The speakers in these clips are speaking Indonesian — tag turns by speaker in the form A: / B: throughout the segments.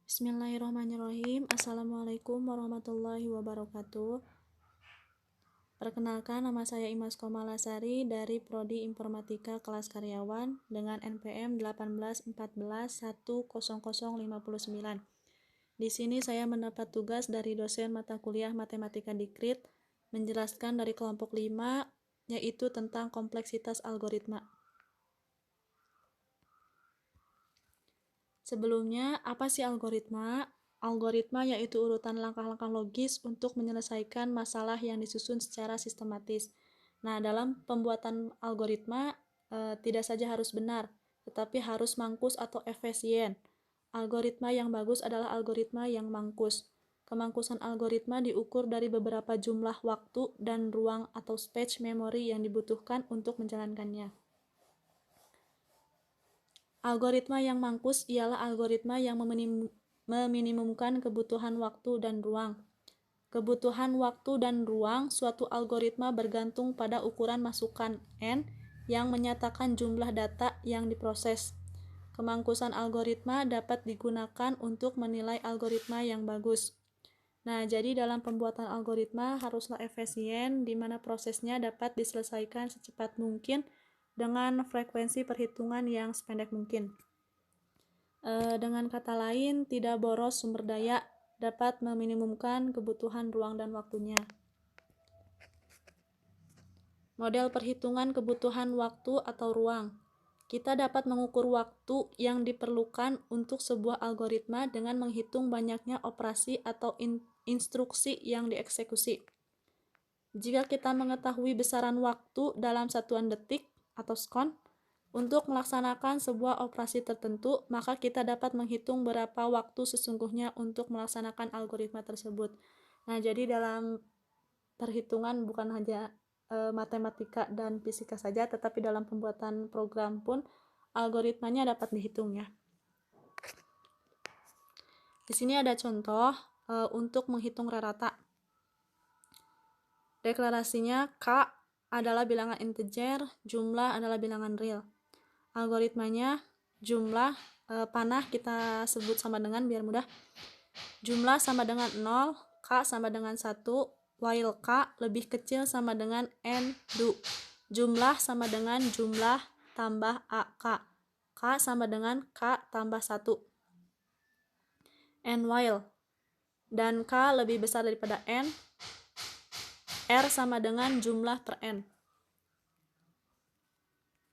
A: Bismillahirrahmanirrahim. Assalamualaikum warahmatullahi wabarakatuh. Perkenalkan, nama saya Imas Komalasari dari Prodi Informatika Kelas Karyawan dengan NPM 181410059. Di sini saya mendapat tugas dari dosen mata kuliah Matematika Dikrit menjelaskan dari kelompok 5, yaitu tentang kompleksitas algoritma. Sebelumnya, apa sih algoritma? Algoritma yaitu urutan langkah-langkah logis untuk menyelesaikan masalah yang disusun secara sistematis. Nah, dalam pembuatan algoritma, tidak saja harus benar, tetapi harus mangkus atau efisien. Algoritma yang bagus adalah algoritma yang mangkus. Kemangkusan algoritma diukur dari beberapa jumlah waktu dan ruang atau space memory yang dibutuhkan untuk menjalankannya. Algoritma yang mangkus ialah algoritma yang meminimumkan kebutuhan waktu dan ruang. Kebutuhan waktu dan ruang suatu algoritma bergantung pada ukuran masukan n yang menyatakan jumlah data yang diproses. Kemangkusan algoritma dapat digunakan untuk menilai algoritma yang bagus. Nah, jadi dalam pembuatan algoritma haruslah efisien, di mana prosesnya dapat diselesaikan secepat mungkin dengan frekuensi perhitungan yang sependek mungkin. Dengan kata lain, tidak boros sumber daya, dapat meminimumkan kebutuhan ruang dan waktunya. Model perhitungan kebutuhan waktu atau ruang. Kita dapat mengukur waktu yang diperlukan untuk sebuah algoritma dengan menghitung banyaknya operasi atau instruksi yang dieksekusi. Jika kita mengetahui besaran waktu dalam satuan detik atau sekon untuk melaksanakan sebuah operasi tertentu, maka kita dapat menghitung berapa waktu sesungguhnya untuk melaksanakan algoritma tersebut. Nah, jadi dalam perhitungan bukan hanya matematika dan fisika saja, tetapi dalam pembuatan program pun algoritmanya dapat dihitung ya. Di sini ada contoh untuk menghitung rata. Deklarasinya K adalah bilangan integer, jumlah adalah bilangan real. Algoritmanya jumlah panah kita sebut sama dengan biar mudah. Jumlah sama dengan 0, K sama dengan 1, while K lebih kecil sama dengan N do. Jumlah sama dengan jumlah tambah AK. K sama dengan K tambah 1. And while. Dan K lebih besar daripada N, R sama dengan jumlah per N.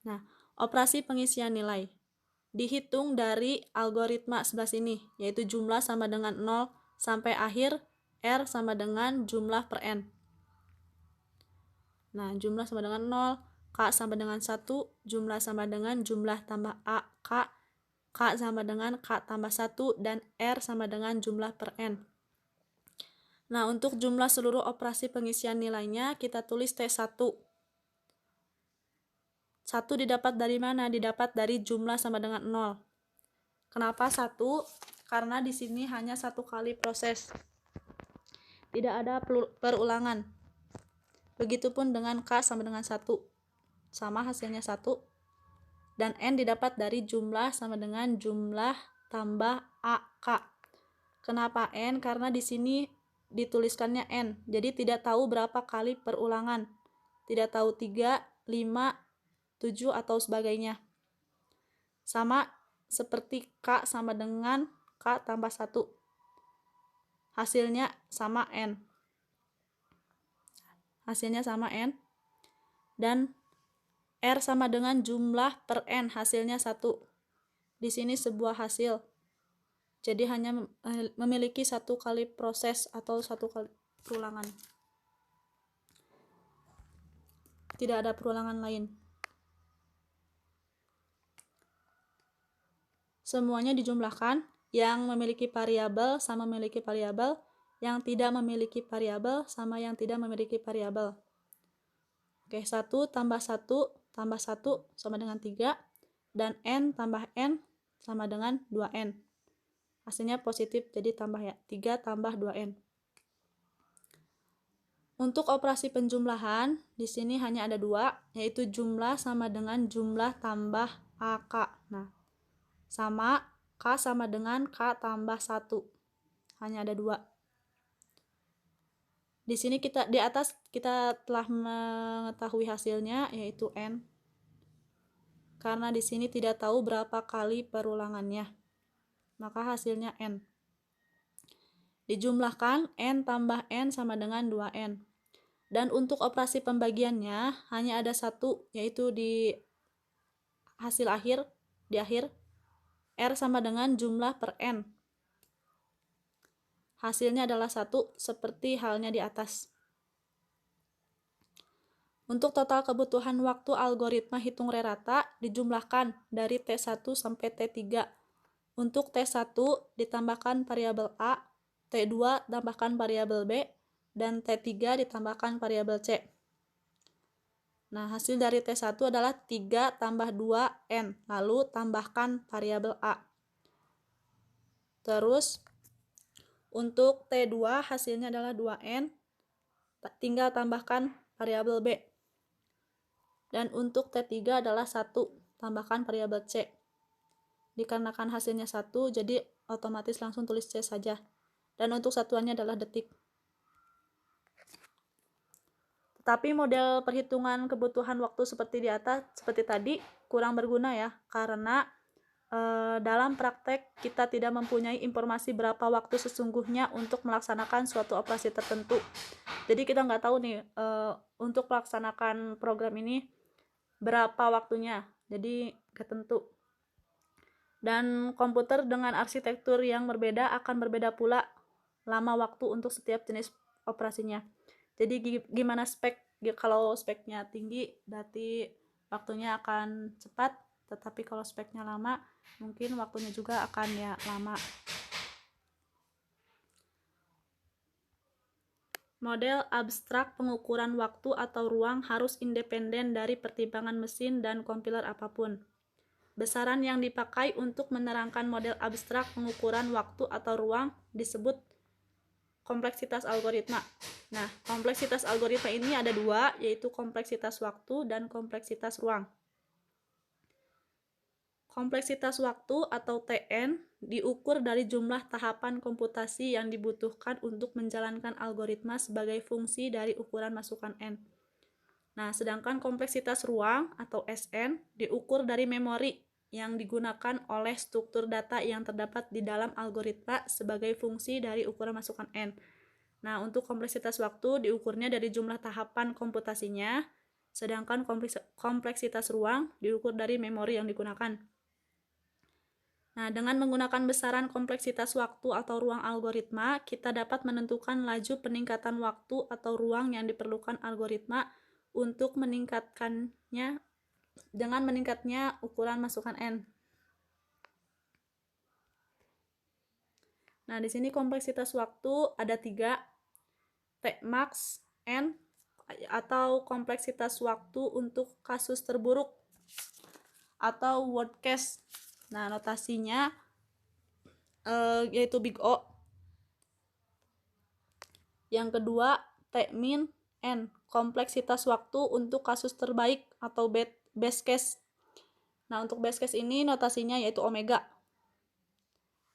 A: Nah, operasi pengisian nilai dihitung dari algoritma sebelah sini, yaitu jumlah sama dengan 0 sampai akhir, R sama dengan jumlah per N. Nah, jumlah sama dengan 0, K sama dengan 1, jumlah sama dengan jumlah tambah A, K sama dengan K tambah 1, dan R sama dengan jumlah per N. Nah, untuk jumlah seluruh operasi pengisian nilainya, kita tulis T1. 1 didapat dari mana? Didapat dari jumlah sama dengan 0. Kenapa 1? Karena di sini hanya satu kali proses. Tidak ada perulangan. Begitupun dengan K sama dengan 1. Sama hasilnya 1. Dan N didapat dari jumlah sama dengan jumlah tambah AK. Kenapa N? Karena di sini dituliskannya N. Jadi tidak tahu berapa kali perulangan. Tidak tahu 3, 5, 7 atau sebagainya. Sama seperti K sama dengan K tambah 1. Hasilnya sama N. Hasilnya sama N. Dan R sama dengan jumlah per N. Hasilnya 1. Di sini sebuah hasil. Jadi hanya memiliki satu kali proses atau satu kali perulangan. Tidak ada perulangan lain. Semuanya dijumlahkan, yang memiliki variabel sama memiliki variabel, yang tidak memiliki variabel sama yang tidak memiliki variabel. Oke, 1 tambah 1 tambah 1 sama dengan 3, dan N tambah N sama dengan 2N. Hasilnya positif, jadi tambah ya, 3 tambah 2N. Untuk operasi penjumlahan, di sini hanya ada 2, yaitu jumlah sama dengan jumlah tambah AK. Nah, sama K sama dengan K tambah 1. Hanya ada 2. Di sini di atas kita telah mengetahui hasilnya, yaitu N. Karena di sini tidak tahu berapa kali perulangannya, maka hasilnya N. Dijumlahkan N tambah N sama dengan 2N. Dan untuk operasi pembagiannya hanya ada satu, yaitu di hasil akhir, di akhir, R sama dengan jumlah per N. Hasilnya adalah 1, seperti halnya di atas. Untuk total kebutuhan waktu algoritma hitung rata dijumlahkan dari T1 sampai T3. Untuk T1 ditambahkan variabel A, T2 tambahkan variabel B, dan T3 ditambahkan variabel C. Nah, hasil dari T1 adalah 3 tambah 2N, lalu tambahkan variabel A. Terus, untuk T2 hasilnya adalah 2N, tinggal tambahkan variabel B. Dan untuk T3 adalah 1, tambahkan variabel C. Dikarenakan hasilnya 1, jadi otomatis langsung tulis C saja. Dan untuk satuannya adalah detik. Tetapi model perhitungan kebutuhan waktu seperti di atas, seperti tadi, kurang berguna ya, karena dalam praktek kita tidak mempunyai informasi berapa waktu sesungguhnya untuk melaksanakan suatu operasi tertentu. Jadi kita nggak tahu nih untuk melaksanakan program ini berapa waktunya, jadi nggak tentu. Dan komputer dengan arsitektur yang berbeda akan berbeda pula lama waktu untuk setiap jenis operasinya. Jadi gimana kalau speknya tinggi berarti waktunya akan cepat, tetapi kalau speknya lama mungkin waktunya juga akan ya lama. Model abstrak pengukuran waktu atau ruang harus independen dari pertimbangan mesin dan kompiler apapun. Besaran yang dipakai untuk menerangkan model abstrak pengukuran waktu atau ruang disebut kompleksitas algoritma. Nah, kompleksitas algoritma ini ada 2, yaitu kompleksitas waktu dan kompleksitas ruang. Kompleksitas waktu atau TN diukur dari jumlah tahapan komputasi yang dibutuhkan untuk menjalankan algoritma sebagai fungsi dari ukuran masukan N. Nah, sedangkan kompleksitas ruang atau SN diukur dari memori yang digunakan oleh struktur data yang terdapat di dalam algoritma sebagai fungsi dari ukuran masukan N. Nah, untuk kompleksitas waktu diukurnya dari jumlah tahapan komputasinya, sedangkan kompleksitas ruang diukur dari memori yang digunakan. Nah, dengan menggunakan besaran kompleksitas waktu atau ruang algoritma, kita dapat menentukan laju peningkatan waktu atau ruang yang diperlukan algoritma untuk meningkatkannya dengan meningkatnya ukuran masukan N. Nah, di sini kompleksitas waktu ada 3, Tmax N atau kompleksitas waktu untuk kasus terburuk atau worst case. Nah, notasinya yaitu big O. Yang kedua, Tmin N, kompleksitas waktu untuk kasus terbaik atau best case. Nah, untuk best case ini notasinya yaitu omega.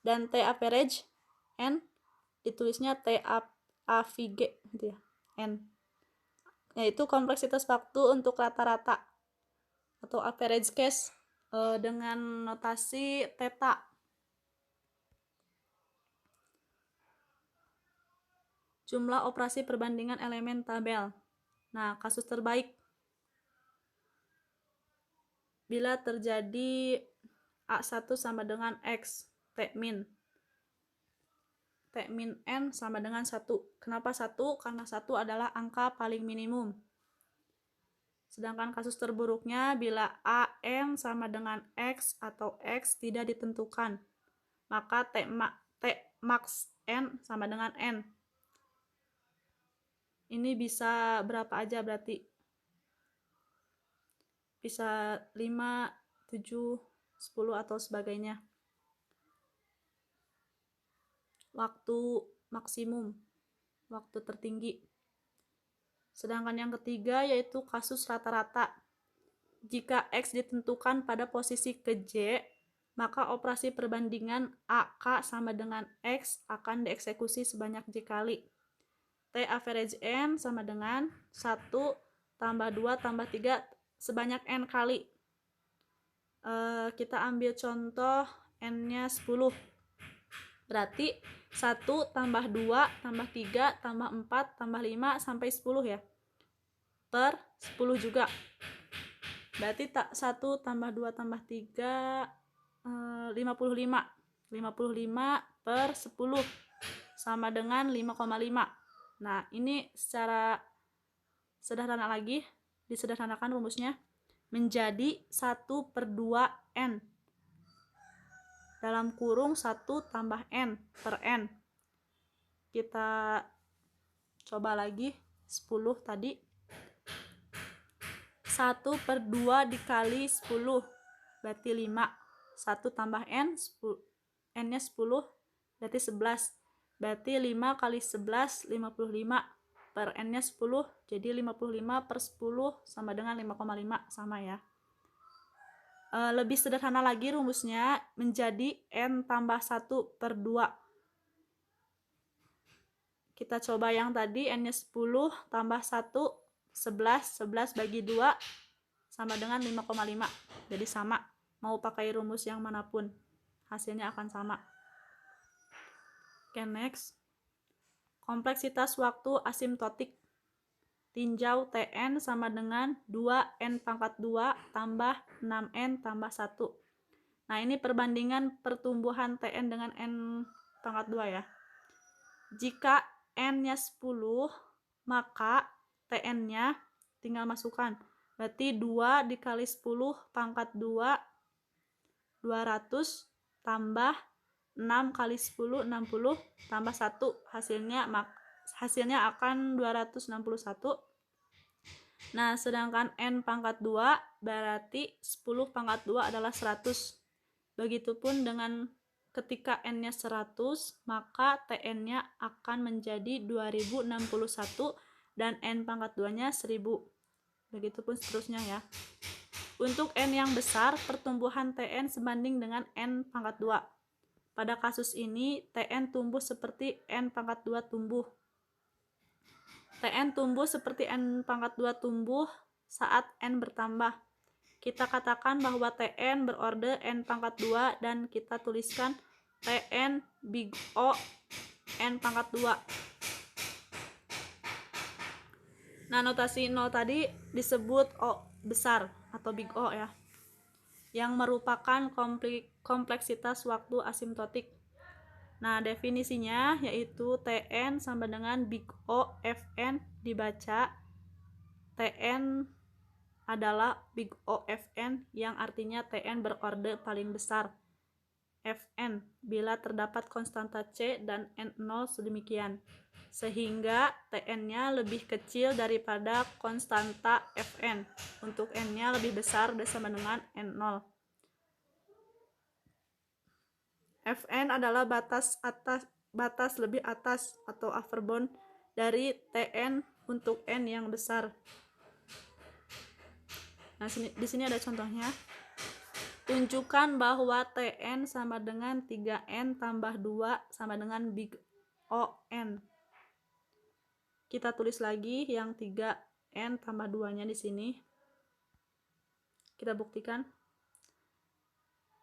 A: Dan T average N ditulisnya T avg gitu ya, N. Yaitu kompleksitas waktu untuk rata-rata atau average case dengan notasi theta. Jumlah operasi perbandingan elemen tabel. Nah, kasus terbaik bila terjadi A1 sama dengan X, Tmin. Tmin N sama dengan 1. Kenapa 1? Karena 1 adalah angka paling minimum. Sedangkan kasus terburuknya bila AN sama dengan X atau X tidak ditentukan, maka Tmax N sama dengan N. Ini bisa berapa aja berarti? Bisa 5, 7, 10 atau sebagainya. Waktu maksimum, waktu tertinggi. Sedangkan yang ketiga yaitu kasus rata-rata. Jika X ditentukan pada posisi ke J, maka operasi perbandingan AK sama dengan X akan dieksekusi sebanyak J kali. T average N sama dengan 1 tambah 2 tambah 3 sebanyak N kali. Kita ambil contoh N-nya 10. Berarti 1 tambah 2 tambah 3 tambah 4 tambah 5 sampai 10 ya. Per 10 juga. Berarti 1 tambah 2 tambah 3 55. 55 per 10 sama dengan 5,5. Nah, ini secara sederhana lagi, disederhanakan rumusnya menjadi 1 per 2 N. Dalam kurung 1 tambah N per N. Kita coba lagi 10 tadi. 1 per 2 dikali 10 berarti 5. 1 tambah N, N-nya 10 berarti 11. Berarti 5 kali 11 55 per N-nya 10, jadi 55 per 10 sama dengan 5,5, sama ya. Lebih sederhana lagi rumusnya menjadi N tambah 1 per 2. Kita coba yang tadi, N-nya 10 tambah 1, 11. 11 bagi 2 sama dengan 5,5. Jadi sama, mau pakai rumus yang manapun, hasilnya akan sama. Oke, next. Kompleksitas waktu asimptotik. Tinjau Tn sama dengan 2N pangkat 2 tambah 6N tambah 1. Nah, ini perbandingan pertumbuhan Tn dengan N pangkat 2 ya. Jika N-nya 10, maka Tn-nya tinggal masukkan. Berarti 2 dikali 10 pangkat 2, 200 tambah 6 kali 10, 60 tambah 1. Hasilnya akan 261. Nah, sedangkan N pangkat 2 berarti 10 pangkat 2 adalah 100. Begitupun dengan ketika N-nya 100, maka Tn-nya akan menjadi 2061 dan N pangkat 2-nya 1000. Begitupun seterusnya ya. Untuk N yang besar, pertumbuhan Tn sebanding dengan N pangkat 2. Pada kasus ini, Tn tumbuh seperti N pangkat 2 tumbuh. Tn tumbuh seperti N pangkat 2 tumbuh saat N bertambah. Kita katakan bahwa Tn berorde N pangkat 2 dan kita tuliskan Tn big O N pangkat 2. Nah, notasi 0 tadi disebut O besar atau big O ya, yang merupakan kompleksitas waktu asimptotik. Nah, definisinya yaitu Tn sama dengan big O Fn, dibaca Tn adalah big O Fn yang artinya Tn berorde paling besar Fn bila terdapat konstanta C dan N0 sedemikian, sehingga Tn-nya lebih kecil daripada konstanta Fn. Untuk N-nya lebih besar sama dengan N0. Fn adalah batas lebih atas atau upper bound dari Tn untuk N yang besar. Nah, di sini ada contohnya. Tunjukkan bahwa Tn sama dengan 3N tambah 2 sama dengan big O(N). Kita tulis lagi yang 3N tambah 2-nya di sini. Kita buktikan.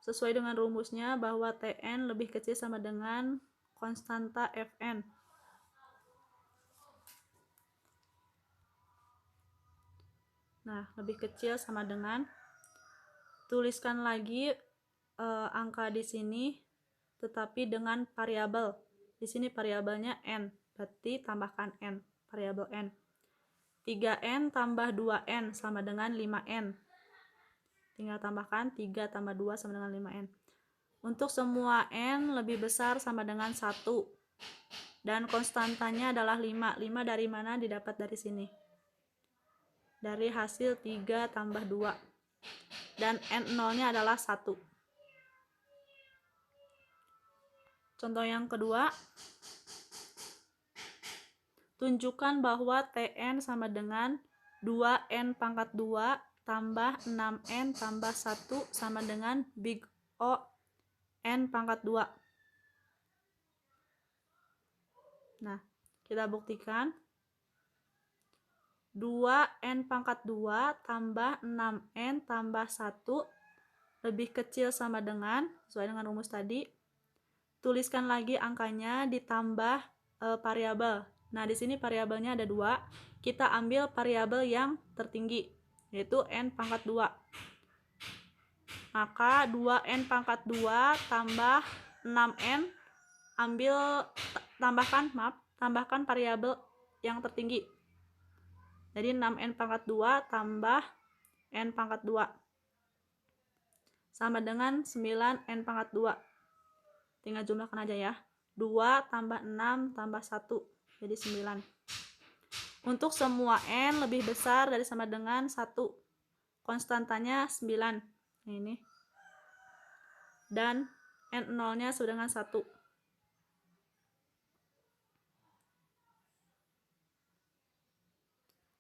A: Sesuai dengan rumusnya bahwa Tn lebih kecil sama dengan konstanta Fn. Nah, lebih kecil sama dengan, tuliskan lagi angka di sini tetapi dengan variabel. Di sini variabelnya N, berarti tambahkan N, variabel N. 3N tambah 2N sama dengan 5N. Tinggal tambahkan 3 tambah 2 sama dengan 5N. Untuk semua N lebih besar sama dengan 1. Dan konstantanya adalah 5. 5 dari mana? Didapat dari sini. Dari hasil 3 tambah 2. Dan N0-nya adalah 1. Contoh yang kedua. Tunjukkan bahwa Tn sama dengan 2N pangkat 2 tambah 6N tambah 1 sama dengan big O N pangkat 2. Nah, kita buktikan. 2N pangkat 2 tambah 6N tambah 1 lebih kecil sama dengan, sesuai dengan rumus tadi. Tuliskan lagi angkanya ditambah variabel. Nah, di sini variabelnya ada 2. Kita ambil variabel yang tertinggi, yaitu N pangkat 2. Maka 2N pangkat 2 tambah 6N, tambahkan variabel yang tertinggi. Jadi 6N pangkat 2 tambah N pangkat 2 sama dengan 9N pangkat 2. Tinggal jumlahkan aja ya. 2 tambah 6 tambah 1, jadi 9. Untuk semua N lebih besar dari sama dengan 1. Konstantanya 9. Ini. Dan N0-nya sama dengan 1.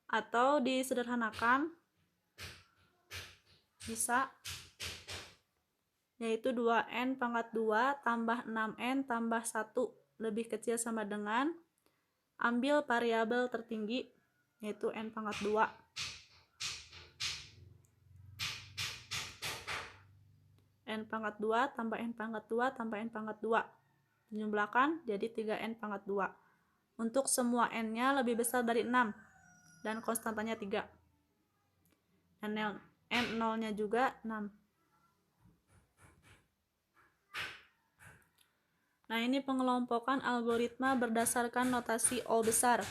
A: Atau disederhanakan bisa, yaitu 2N pangkat 2 tambah 6N tambah 1 lebih kecil sama dengan, ambil variabel tertinggi, yaitu N pangkat 2. N pangkat 2 tambah N pangkat 2 tambah N pangkat 2. Dijumlahkan jadi 3N pangkat 2. Untuk semua N-nya lebih besar dari 6. Dan konstantanya 3. Dan N0-nya juga 6. Nah, ini pengelompokan algoritma berdasarkan notasi O besar.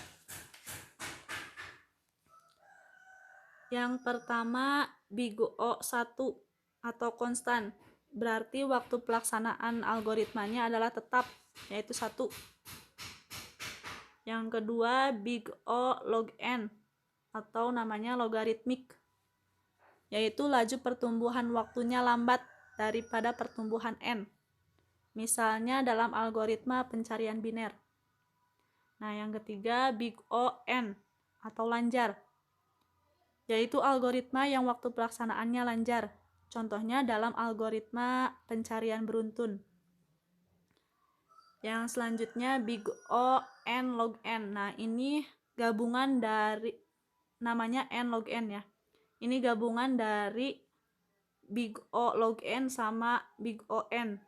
A: Yang pertama, big O1 atau konstan. Berarti waktu pelaksanaan algoritmanya adalah tetap, yaitu 1. Yang kedua, big O log N atau namanya logaritmik, yaitu laju pertumbuhan waktunya lambat daripada pertumbuhan N. Misalnya dalam algoritma pencarian biner. Nah, yang ketiga, big O N atau lanjar, yaitu algoritma yang waktu pelaksanaannya lanjar. Contohnya dalam algoritma pencarian beruntun. Yang selanjutnya, big O N log N. Nah, ini gabungan dari, namanya N log N ya. Ini gabungan dari big O log N sama big O N,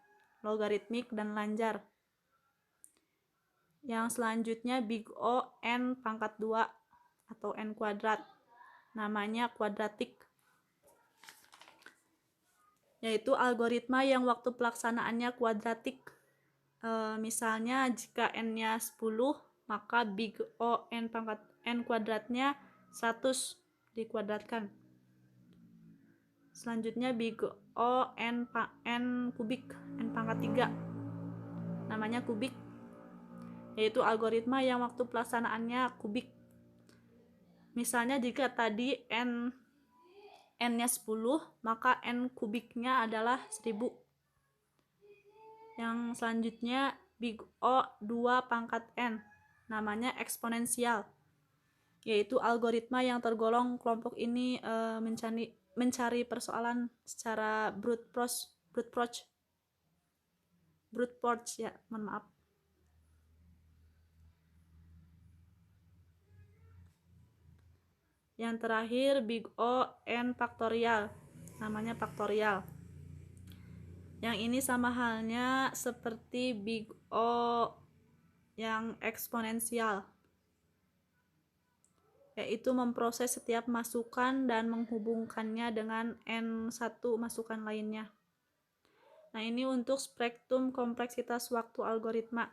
A: logaritmik dan lanjar. Yang selanjutnya, big O N pangkat 2 atau N kuadrat, namanya kuadratik, yaitu algoritma yang waktu pelaksanaannya kuadratik. Misalnya jika N-nya 10, maka big O N pangkat N kuadratnya 100 dikuadratkan. Selanjutnya big O N kubik, N pangkat 3, namanya kubik, yaitu algoritma yang waktu pelaksanaannya kubik. Misalnya jika tadi N-nya 10, maka N kubiknya adalah 1000. Yang selanjutnya big O 2 pangkat N, namanya eksponensial, yaitu algoritma yang tergolong kelompok ini mencari persoalan secara brute force ya, mohon maaf. Yang terakhir, big O N faktorial, namanya faktorial. Yang ini sama halnya seperti big O yang eksponensial, yaitu memproses setiap masukan dan menghubungkannya dengan N1 masukan lainnya. Nah, ini untuk spektrum kompleksitas waktu algoritma,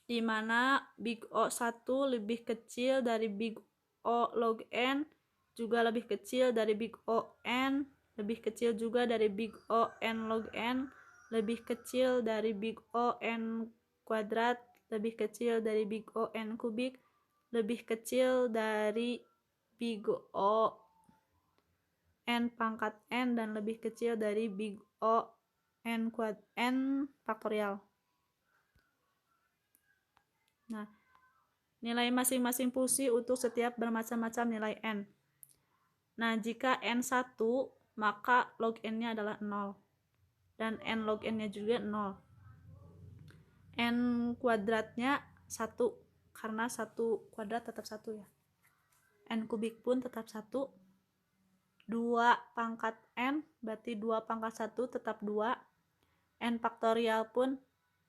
A: di mana big O1 lebih kecil dari big O log N, juga lebih kecil dari big O N, lebih kecil juga dari big O N log N, lebih kecil dari big O N kuadrat, lebih kecil dari big O N kubik, lebih kecil dari big O N pangkat N, dan lebih kecil dari big O N faktorial. Nah, nilai masing-masing fungsi untuk setiap bermacam-macam nilai N. Nah, jika N1, maka log N-nya adalah 0. dan n log n nya juga 0. N kuadratnya 1 karena 1 kuadrat tetap 1 ya. N kubik pun tetap 1. 2 pangkat n berarti 2 pangkat 1 tetap 2. N faktorial pun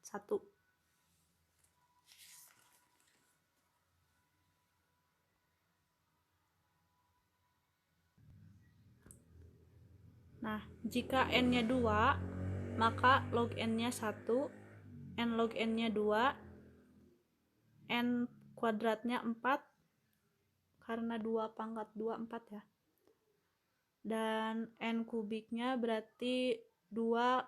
A: 1. Nah, jika n-nya 2, maka log n-nya 1, n log n-nya 2, n kuadratnya 4, karena 2 pangkat 2, 4 ya. Dan n kubiknya berarti 2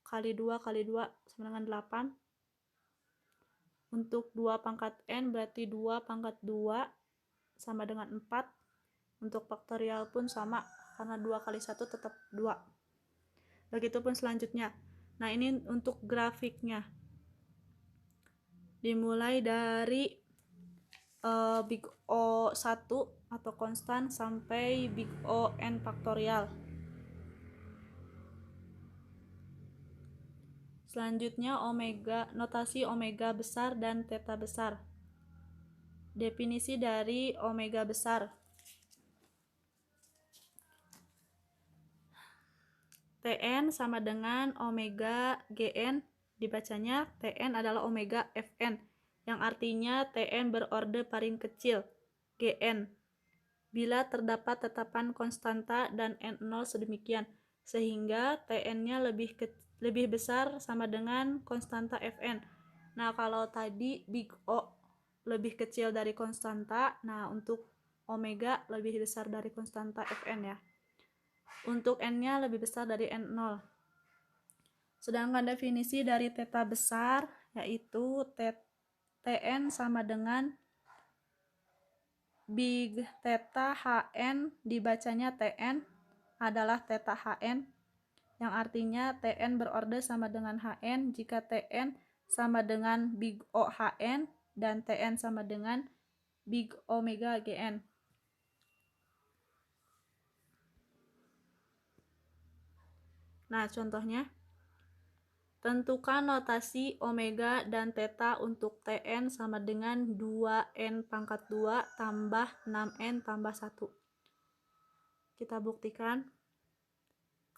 A: kali 2 kali 2 sama dengan 8. Untuk 2 pangkat n berarti 2 pangkat 2 sama dengan 4. Untuk faktorial pun sama, karena 2 kali 1 tetap 2. Begitupun selanjutnya. Nah, ini untuk grafiknya. Dimulai dari big O 1 atau konstan sampai big O n faktorial. Selanjutnya omega, notasi omega besar dan theta besar. Definisi dari omega besar. Tn sama dengan omega Gn, dibacanya Tn adalah omega Fn, yang artinya Tn berorde paling kecil, Gn, bila terdapat tetapan konstanta dan N0 sedemikian, sehingga Tn-nya lebih besar sama dengan konstanta Fn. Nah, kalau tadi big O lebih kecil dari konstanta, nah untuk omega lebih besar dari konstanta Fn ya. Untuk n-nya lebih besar dari n0. Sedangkan definisi dari theta besar yaitu Tn sama dengan big theta Hn, dibacanya Tn adalah theta Hn, yang artinya Tn berorde sama dengan Hn jika Tn sama dengan big O Hn dan Tn sama dengan big omega Gn. Nah, contohnya, tentukan notasi omega dan theta untuk Tn sama dengan 2n pangkat 2 tambah 6n tambah 1. Kita buktikan.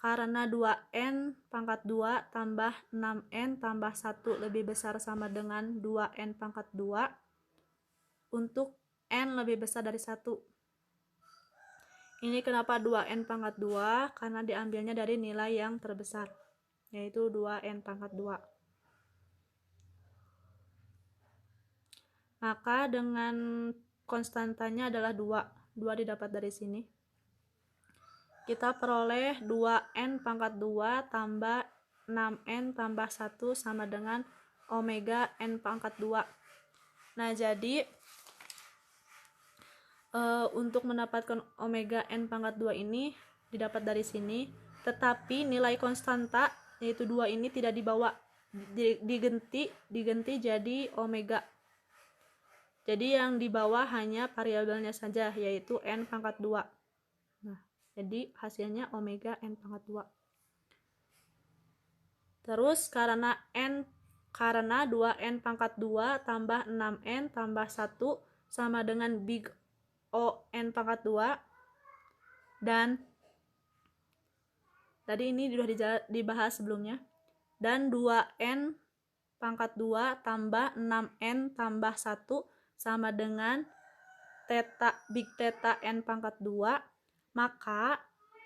A: Karena 2n pangkat 2 tambah 6n tambah 1 lebih besar sama dengan 2n pangkat 2, untuk n lebih besar dari 1. Ini kenapa 2n pangkat 2? Karena diambilnya dari nilai yang terbesar, yaitu 2n pangkat 2. Maka dengan konstantanya adalah 2. 2 didapat dari sini. Kita peroleh 2n pangkat 2 tambah 6n tambah 1 sama dengan omega n pangkat 2. Nah, jadi untuk mendapatkan omega n pangkat 2 ini didapat dari sini, tetapi nilai konstanta yaitu 2 ini tidak dibawa, diganti jadi omega. Jadi yang dibawa hanya variabelnya saja, yaitu n pangkat 2. Nah, jadi hasilnya omega n pangkat 2. Terus karena 2n pangkat 2 tambah 6n tambah 1 sama dengan big O n pangkat 2, dan tadi ini sudah dibahas sebelumnya, dan 2n pangkat 2 tambah 6n tambah 1 sama dengan big theta n pangkat 2, maka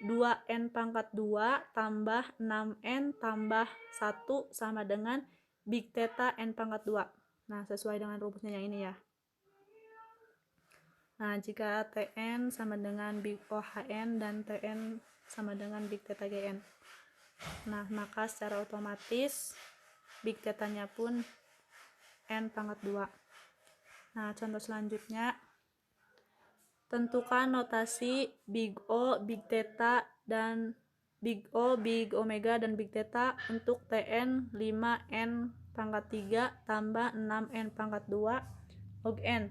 A: 2n pangkat 2 tambah 6n tambah 1 sama dengan big theta n pangkat 2. Nah, sesuai dengan rumusnya yang ini ya. Nah, jika Tn sama dengan big O Hn dan Tn sama dengan big theta Gn. Nah, maka secara otomatis big theta-nya pun n pangkat 2. Nah, contoh selanjutnya, tentukan notasi big O, big theta, dan big O, big omega, dan big theta untuk Tn 5n pangkat 3 tambah 6n pangkat 2 log n.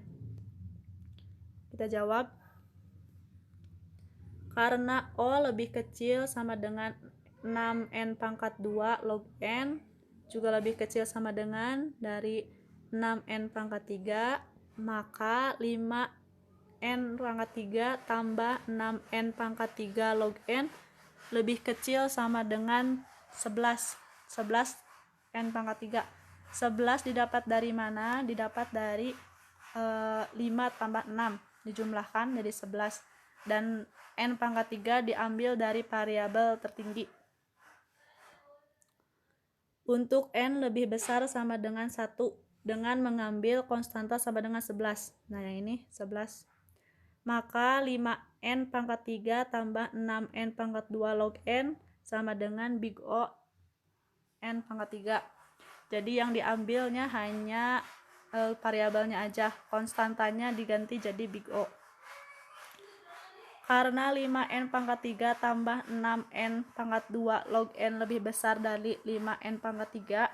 A: Kita jawab, karena O lebih kecil sama dengan 6n pangkat 2 log n juga lebih kecil sama dengan dari 6n pangkat 3, maka 5n pangkat 3 tambah 6n pangkat 3 log n lebih kecil sama dengan 11 n pangkat 3. 11 didapat dari mana? Didapat dari 5 tambah 6 dijumlahkan jadi 11, dan n pangkat 3 diambil dari variabel tertinggi. Untuk n lebih besar sama dengan 1 dengan mengambil konstanta sama dengan 11. Nah, yang ini 11. Maka 5n pangkat 3 tambah 6n pangkat 2 log n sama dengan big O n pangkat 3. Jadi yang diambilnya hanya variabelnya aja, konstantanya diganti jadi big O. Karena 5n pangkat 3 tambah 6n pangkat 2 log n lebih besar dari 5n pangkat 3.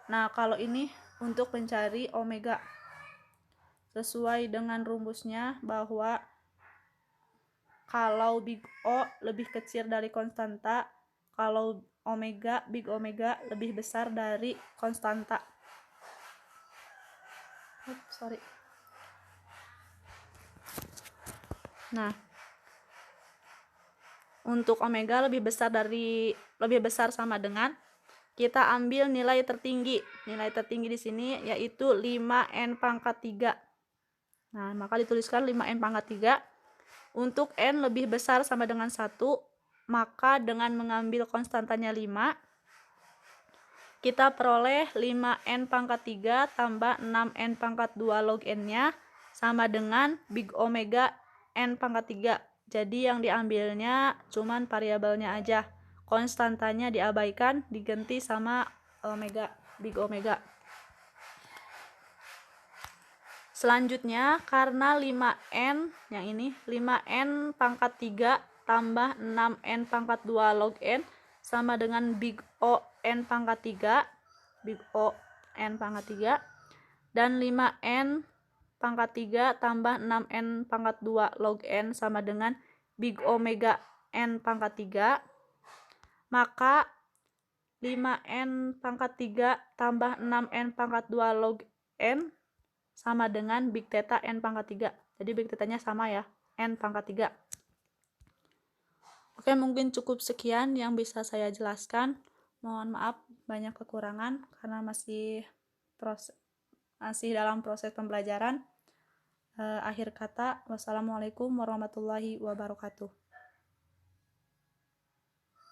A: Nah, kalau ini untuk mencari omega. Sesuai dengan rumusnya bahwa kalau big O lebih kecil dari konstanta, kalau big omega lebih besar dari konstanta. Nah, untuk omega lebih besar sama dengan, kita ambil nilai tertinggi. Nilai tertinggi di sini yaitu 5n pangkat 3. Nah, maka dituliskan 5n pangkat 3. Untuk n lebih besar sama dengan 1, maka dengan mengambil konstantanya 5, kita peroleh 5n pangkat 3 tambah 6n pangkat 2 log n-nya sama dengan big omega n pangkat 3. Jadi yang diambilnya cuman variabelnya aja. Konstantanya diabaikan, diganti sama omega, big omega. Selanjutnya, karena 5n, yang ini 5n pangkat 3 tambah 6n pangkat 2 log n sama dengan big O n pangkat 3, big O n pangkat 3, dan 5n pangkat 3 tambah 6n pangkat 2 log n sama dengan big omega n pangkat 3, maka 5n pangkat 3 tambah 6n pangkat 2 log n sama dengan big theta n pangkat 3. Jadi big theta-nya sama ya, n pangkat 3. Oke, mungkin cukup sekian yang bisa saya jelaskan. Mohon maaf banyak kekurangan karena masih dalam proses pembelajaran. Akhir kata, wassalamualaikum warahmatullahi wabarakatuh.